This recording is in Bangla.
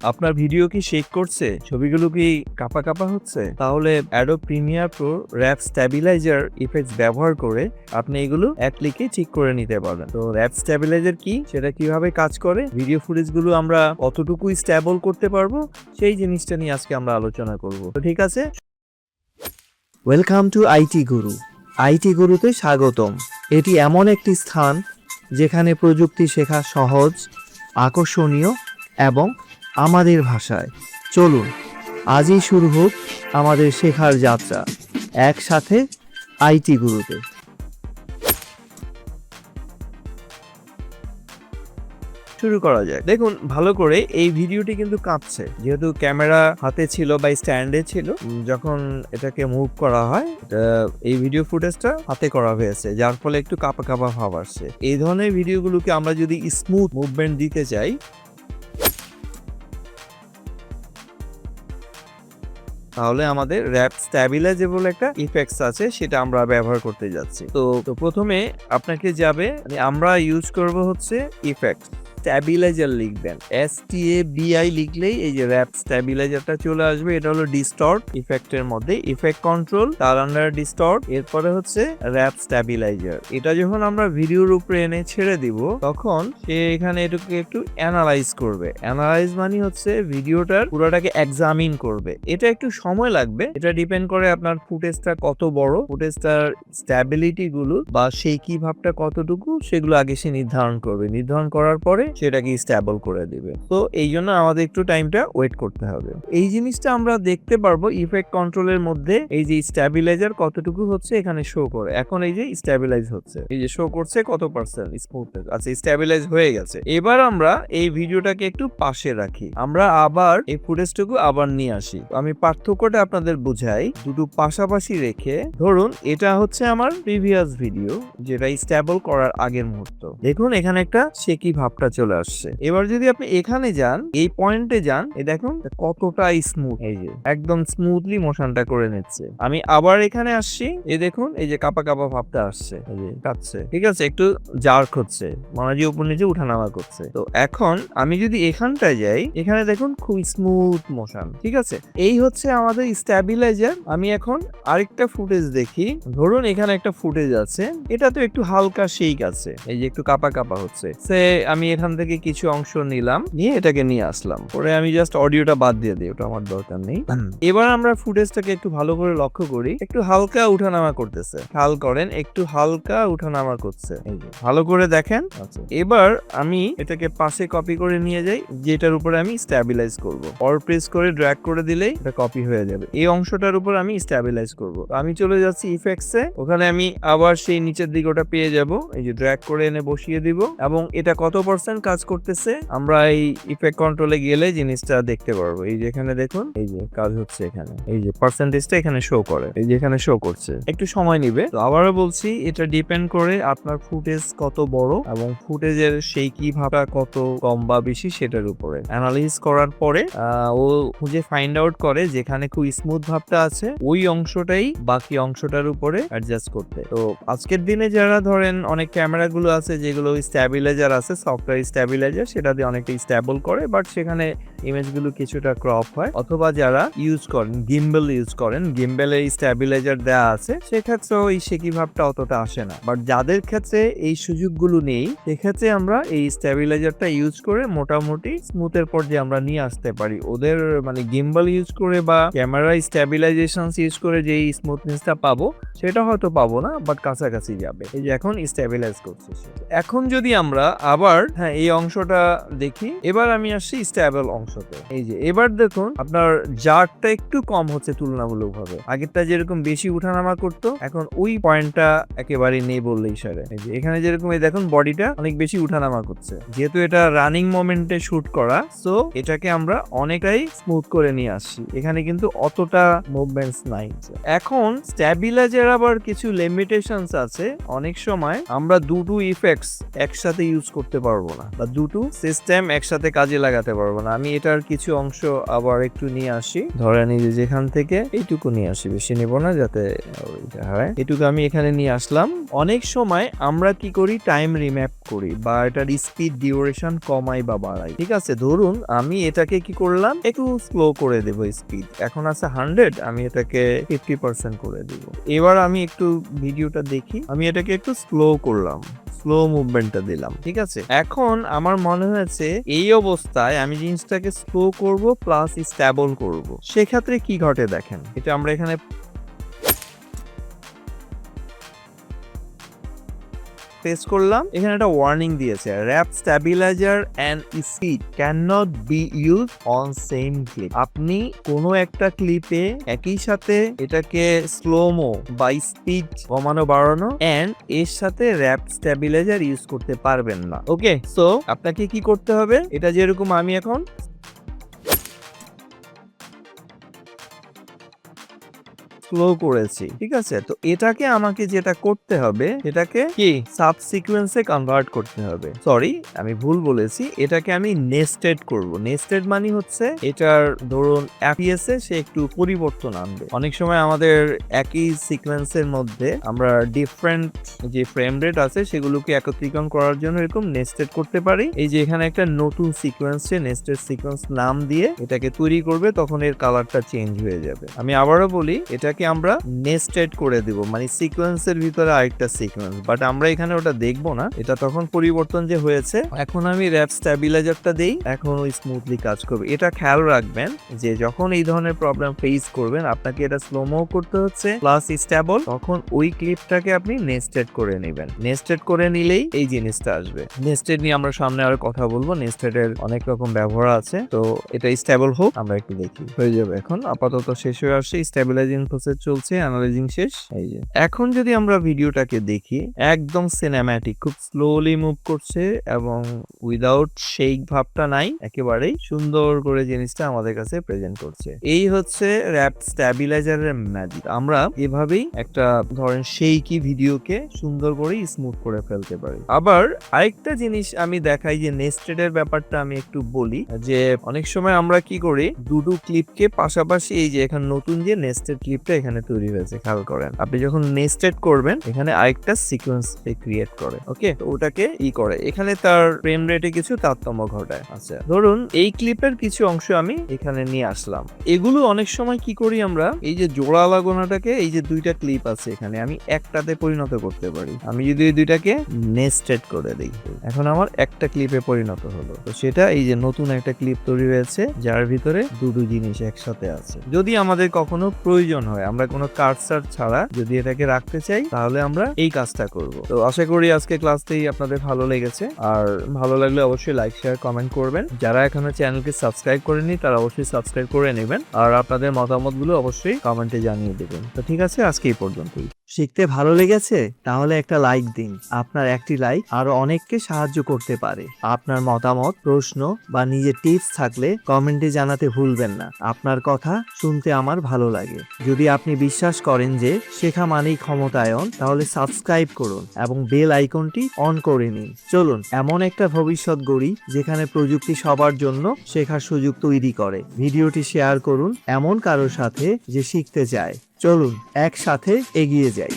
আপনার ভিডিও কি শেক করছে? ছবিগুলো কি কাঁপা হচ্ছে? তাহলে Adobe Premiere Pro Wrap Stabilizer effects ব্যবহার করে আপনি এগুলো এক ক্লিকে ঠিক করে নিতে পারবেন। তো Wrap Stabilizer কি? সেটা কিভাবে কাজ করে? ভিডিও ফুটেজগুলো আমরা কতটুকু স্টেবল করতে পারবো? সেই জিনিসটা নিয়ে আজকে আমরা আলোচনা করব। তো ঠিক আছে? Welcome to IT Guru. IT গুরুতে স্বাগতম। এটি এমন একটি স্থান যেখানে প্রযুক্তি শেখা সহজ, আকর্ষণীয় এবং আমাদের ভাষায়। চলুন আজই শুরু হোক আমাদের শেখার যাত্রা একসাথে আইটি গুরুতে। শুরু করা যায়। দেখুন ভালো করে এই ভিডিওটি কিন্তু কাঁপছে, যেহেতু ক্যামেরা হাতে ছিল বা স্ট্যান্ডে ছিল। যখন এটাকে মুভ করা হয়, এই ভিডিও ফুটেজটা হাতে করা হয়েছে, যার ফলে একটু কাঁপা ভাব আসছে। এই ধরনের ভিডিওগুলোকে আমরা যদি স্মুথ মুভমেন্ট দিতে চাই, তাহলে আমাদের র্যাপ স্ট্যাবিলাইজেবল একটা ইফেক্টস আছে, সেটা আমরা ব্যবহার করতে যাচ্ছি। তো প্রথমে আপনাকে যাবে, আমরা ইউজ করব হচ্ছে ইফেক্ট স্ট্যাবিলাইজার, লিখবেন STABI লিখলেই এই যে র্যাপ স্ট্যাবিলাইজারটা চলে আসবে। এটা হলো ডিস্টর্ট ইফেক্টের মধ্যে, ইফেক্ট কন্ট্রোল, তার আন্ডার ডিস্টর্ট, এরপরে হচ্ছে র্যাপ স্ট্যাবিলাইজার। এটা যখন আমরা ভিডিওর উপরে এনে ছেড়ে দিব, তখন সে এখানে এটাকে একটু অ্যানালাইজ করবে। অ্যানালাইজ মানে হচ্ছে ভিডিওটার পুরোটাকে এক্সামিন করবে। এটা একটু সময় লাগবে, এটা ডিপেন্ড করে আপনার ফুটেজটা কত বড়, ফুটেজটার স্ট্যাবিলিটি গুলো বা সেই কি ভাবটা কতটুকু, সেগুলো আগে সে নির্ধারণ করবে। নির্ধারণ করার পরে সেটাকে স্ট্যাবল করে দিবে। তো এই জন্য আমাদের একটু টাইমটা ওয়েট করতে হবে। এই জিনিসটা আমরা দেখতে পারবো ইফেক্ট কন্ট্রোলের মধ্যে, এই যে স্ট্যাবিলাইজার কতটুকু হচ্ছে এখানে শো করে। এখন এই যে স্ট্যাবিলাইজ হচ্ছে, এই যে শো করছে কত পার্সেন্ট স্মুথনেস। আচ্ছা, স্ট্যাবিলাইজ হয়ে গেছে। এবার আমরা এই ভিডিওটাকে একটু পাশে রাখি, আমরা আবার এই ফুটেজটুকু আবার নিয়ে আসি। আমি পার্থক্যটা আপনাদের বুঝাই। দুটো পাশাপাশি রেখে, ধরুন এটা হচ্ছে আমার প্রিভিয়াস ভিডিও, যেটা স্ট্যাবল করার আগের মুহূর্ত। দেখুন এখানে একটা শেকি ভাবটা চলে আসছে। এবার যদি আপনি এখানে যান, এই পয়েন্টে যান, এই দেখুন কতটা স্মুথ, এই যে একদম স্মুথলি মোশনটা করে নিচ্ছে। আমি আবার এখানে আসছি, এই দেখুন এই যে কাপা ভাবটা আসছে, এই যে কাটছে, ঠিক আছে, একটু জার্ক হচ্ছে, মনোজি উপর নিচে উঠানামা করছে। তো এখন আমি যদি এখানটায় যাই, এখানে দেখুন খুব স্মুথ মোশন, ঠিক আছে। এই হচ্ছে আমাদের স্ট্যাবিলাইজার। আমি এখন আরেকটা ফুটেজ দেখি, ধরুন এখানে একটা ফুটেজ আছে, এটা তো একটু হালকা শেক আছে, এই যে একটু কাপা হচ্ছে। সে আমি এখান থেকে কিছু অংশ নিলাম, নিয়ে এটাকে নিয়ে আসলাম, পরে আমি জাস্ট অডিওটা বাদ দিয়ে দিই, ওটা আমার দরকার নেই। এবার আমরা ফুটেজটাকে একটু ভালো করে লক্ষ্য করি, একটু হালকা উঠানামা করতেছে, খেয়াল করেন একটু হালকা উঠানামা করছে, এই যে ভালো করে দেখেন। আচ্ছা, এবার আমি এটাকে পাশে কপি করে নিয়ে যাই, যেটার উপরে আমি স্ট্যাবিলাইজ করব। অর প্রেস করে ড্র্যাগ করে দিলেই এটা কপি হয়ে যাবে। এই অংশটার উপর আমি স্ট্যাবিলাইজ করব। আমি চলে যাচ্ছি ইফেক্টসে, ওখানে আমি আবার সেই নিচের দিকে ওটা পেয়ে যাব, এই যে ড্র্যাগ করে এনে বসিয়ে দিব। এবং এটা কত পার্সেন্ট কাজ করতেছে আমরা এই ইফেক্ট কন্ট্রোলে গেলে জিনিসটা দেখতে পারবো। এই যে এখানে দেখুন, এই যে কাজ হচ্ছে, এখানে এই যে পার্সেন্টেজটা এখানে শো করে, এই যে এখানে শো করছে। একটু সময় নিবে। তো আবারও বলছি, এটা ডিপেন্ড করে আপনার ফুটেজ কত বড় এবং ফুটেজের সেই কি ভাবটা কত কম বা বেশি, সেটার উপরে অ্যানালাইজ করার পরে ও খুঁজে ফাইন্ড আউট করে যেখানে খুব স্মুথ ভাবটা আছে, ওই অংশটাই বাকি অংশটার উপরে অ্যাডজাস্ট করতে। তো আজকের দিনে যারা ধরেন অনেক ক্যামেরাগুলো আছে যেগুলো স্ট্যাবিলাইজার আছে, সফটওয়্যার স্ট্যাবিলাইজার, সেটা দিয়ে অনেকটা স্ট্যাবল করে, বাট সেখানে ইমেজগুলো কিছুটা ক্রপ হয়। অথবা যারা ইউজ করেন গিম্বেল ইউজ করেন, গিম্বেলে স্ট্যাবিলাইজার দেওয়া আছে, সেক্ষেত্রে ওই শেকি ভাবটা অতটা আসে না। বাট যাদের ক্ষেত্রে এই সুযোগগুলো নেই, সেক্ষেত্রে আমরা এই স্ট্যাবিলাইজারটা ইউজ করে মোটামুটি স্মুথের পর্যায়ে আমরা নিয়ে আসতে পারি। ওদের মানে গিম্বল ইউজ করে বা ক্যামেরা স্ট্যাবিলাইজেশন ইউজ করে যে স্মুথনেসটা পাবো, সেটা হয়তো পাবো না, বাট কাছাকাছি যাবে। এই যে এখন স্ট্যাবিলাইজ করছে। এখন যদি আমরা আবার এই অংশটা দেখি, এবার আমি আসছি স্ট্যাবল অংশতে। এই যে এবার দেখুন আপনার জার্কটা একটু কম হচ্ছে তুলনামূলকভাবে। আগেরটা যেরকম বেশি উঠানামা করতো, এখন ওই পয়েন্টটা একেবারে নেই বললেই সরে। এই যে এখানে যেরকম এই দেখুন বডিটা অনেক বেশি উঠানামা করছে, যেহেতু এটা রানিং মোমেন্টে শুট করা, সো এটাকে আমরা অনেকটাই স্মুথ করে নিয়ে আসছি। এখানে কিন্তু অতটা মুভমেন্টস নাই। এখন স্ট্যাবিলাইজার আবার কিছু লিমিটেশনস আছে। অনেক সময় আমরা দুটো ইফেক্টস একসাথে ইউজ করতে পারবো না। না, বা দুটো সিস্টেম একসাথে কাজে লাগাতে পারবো না। আমি এটার কিছু অংশ আবার একটু নিয়ে আসি, ধরেন এই যে যেখান থেকে এইটুকু নিয়ে আসি, বেশি নেব না যাতে হয়, এটুকু আমি এখানে নিয়ে আসলাম। অনেক সময় আমরা কি করি, টাইম রিম্যাপ করি বা এটার স্পিড ডিউরেশন কমাই বা বাড়াই। ঠিক আছে, ধরুন আমি এটাকে কি করলাম, একটু স্লো করে দেব স্পিড, এখন আছে 100, আমি এটাকে 50% করে দিব। এবার আমি একটু ভিডিওটা দেখি, আমি এটাকে একটু স্লো করলাম, স্লো মুভমেন্টটা দিলাম। ঠিক আছে, এখন আমার মনে হয়েছে এই অবস্থায় আমি জিনিসটাকে স্লো করব প্লাস স্টেবল করব, সেক্ষেত্রে কি ঘটে দেখেন। এটা আমরা এখানে প্রেস করলাম, এখানে একটা ওয়ার্নিং দিয়েছে, warp stabilizer and speed can not be use on same clip. আপনি কোনো একটা ক্লিপে একই সাথে এটাকে স্লোমো বা স্পিড কমানো বাড়ানো এন্ড এর সাথে র‍্যাপ স্ট্যাবিলাইজার ইউজ করতে পারবেন না। ওকে, সো আপনাকে কি করতে হবে, এটা যেরকম আমি এখন স্লো করেছি, ঠিক আছে, তো এটাকে আমাকে যেটা করতে হবে, এটাকে কি সাব সিকোয়েন্সে কনভার্ট করতে হবে। সরি, আমি ভুল বলেছি, এটাকে আমি নেস্টেড করব। নেস্টেড মানে হচ্ছে এটার ধরুন এফপিএস এ সে একটু পরিবর্তন আনবে। অনেক সময় আমাদের একই সিকোয়েন্সের মধ্যে আমরা ডিফারেন্ট যে ফ্রেম রেট আছে সেগুলোকে একত্রীকরণ করার জন্য এরকম নেস্টেড করতে পারি। এই যে এখানে একটা নতুন সিকোয়েন্সে নেস্টেড সিকোয়েন্স নাম দিয়ে এটাকে তৈরি করবে, তখন এর কালারটা চেঞ্জ হয়ে যাবে। আমি আবারও বলি, এটাকে আমরা নেস্টেড করে দিব, মানে সিকোয়েন্সের ভিতরে আরেকটা সিকোয়েন্স, বাট আমরা এখানে ওটা দেখবো না, এটা তখন পরিবর্তন যে হয়েছে। এখন আমি র‍্যাপ স্ট্যাবিলাইজারটা দেই, এখন ওই স্মুথলি কাজ করবে। এটা খেয়াল রাখবেন যে যখন এই ধরনের প্রবলেম ফেস করবেন, আপনাকে এটা স্লোমো করতে হচ্ছে প্লাস স্টেবল, তখন ওই ক্লিপটাকে আপনি নেস্টেড করে নেবেন। নেস্টেড করে নিলেই এই জিনিসটা আসবে। নেস্টেড নিয়ে আমরা সামনে আরো কথা বলবো, নেস্টেড এর অনেক রকম ব্যবহার আছে। তো এটা স্টেবল হোক, আমরা একটু দেখি, হয়ে যাবে। এখন আপাতত শেষ হয়ে আসছে, স্টেবিলাইজিং প্রসেস চলছে, অ্যানালাইজিং শেষ। এই যে এখন যদি আমরা ভিডিওটাকে দেখি, একদম সিনেম্যাটিক, খুব স্লোলি মুভ করছে এবং উইদাউট শেক ভাবটা নাই, একেবারেই সুন্দর করে জিনিসটা আমাদের কাছে প্রেজেন্ট করছে। এই হচ্ছে র‍্যাপ স্ট্যাবিলাইজারের ম্যাজিক। আমরা এভাবেই একটা ধরেন শেকি ভিডিওকে সুন্দর করে স্মুথ করে ফেলতে পারি। আবার আরেকটা জিনিস আমি দেখাই, যে নেস্টেড এর ব্যাপারটা আমি একটু বলি, যে অনেক সময় আমরা কি করি, দুটো ক্লিপকে পাশাপাশি, এই যে এখানে নতুন যে নেস্টেড ক্লিপটা এখানে তৈরি হয়েছে, খেয়াল করেন, আপনি যখন নেস্টেড করবেন এখানে আরেকটা সিকোয়েন্স ক্রিয়েট করে। ওকে, তো ওটাকে করে এখানে তার ফ্রেম রেটে কিছু তারতম্য ঘটায়। আচ্ছা, ধরুন এই ক্লিপের কিছু অংশ আমি এখানে নিয়ে আসলাম। এগুলো অনেক সময় কি করি আমরা, এই যে জোড়া লাগানোটাকে, এই যে দুইটা ক্লিপ আছে এখানে, আমি একটাতে পরিণত করতে পারি। আমি যদি এই দুইটাকে নেস্টেড করে দিই, এখন আমার একটা ক্লিপে পরিণত হলো। তো সেটা এই যে নতুন একটা ক্লিপ তৈরি হয়েছে, যার ভিতরে দুটো জিনিস একসাথে আছে। যদি আমাদের কখনো প্রয়োজন হয়, আমরা কোনো কার্সার ছাড়া যদি এটাকে রাখতে চাই, তাহলে আমরা এই কাজটা করব। তো আশা করি আজকে ক্লাসটি আপনাদের ভালো লেগেছে, আর ভালো লাগলে অবশ্যই লাইক, শেয়ার, কমেন্ট করবেন। যারা এখনো চ্যানেলকে সাবস্ক্রাইব করেনি তারা অবশ্যই সাবস্ক্রাইব করে নেবেন, আর আপনাদের মতামতগুলো অবশ্যই কমেন্টে জানিয়ে দেবেন। তো ঠিক আছে, আজকে এই পর্যন্তই। শিখতে ভালো লেগেছে? তাহলে একটা লাইক দিন। আপনার একটি লাইক আরো অনেককে সাহায্য করতে পারে। আপনার মতামত, প্রশ্ন বা নিজের টিপস থাকলে কমেন্টে জানাতে ভুলবেন না। আপনার কথা শুনতে আমার ভালো লাগে। যদি আপনি বিশ্বাস করেন যে শেখা মানেই ক্ষমতায়ন, তাহলে সাবস্ক্রাইব করুন এবং বেল আইকনটি অন করে নিন। চলুন এমন একটা ভবিষ্যৎ গড়ি যেখানে প্রযুক্তি সবার জন্য শেখার সুযোগ তৈরি করে। ভিডিওটি শেয়ার করুন এমন কারোর সাথে যে শিখতে চায়। চলুন একসাথে এগিয়ে যাই।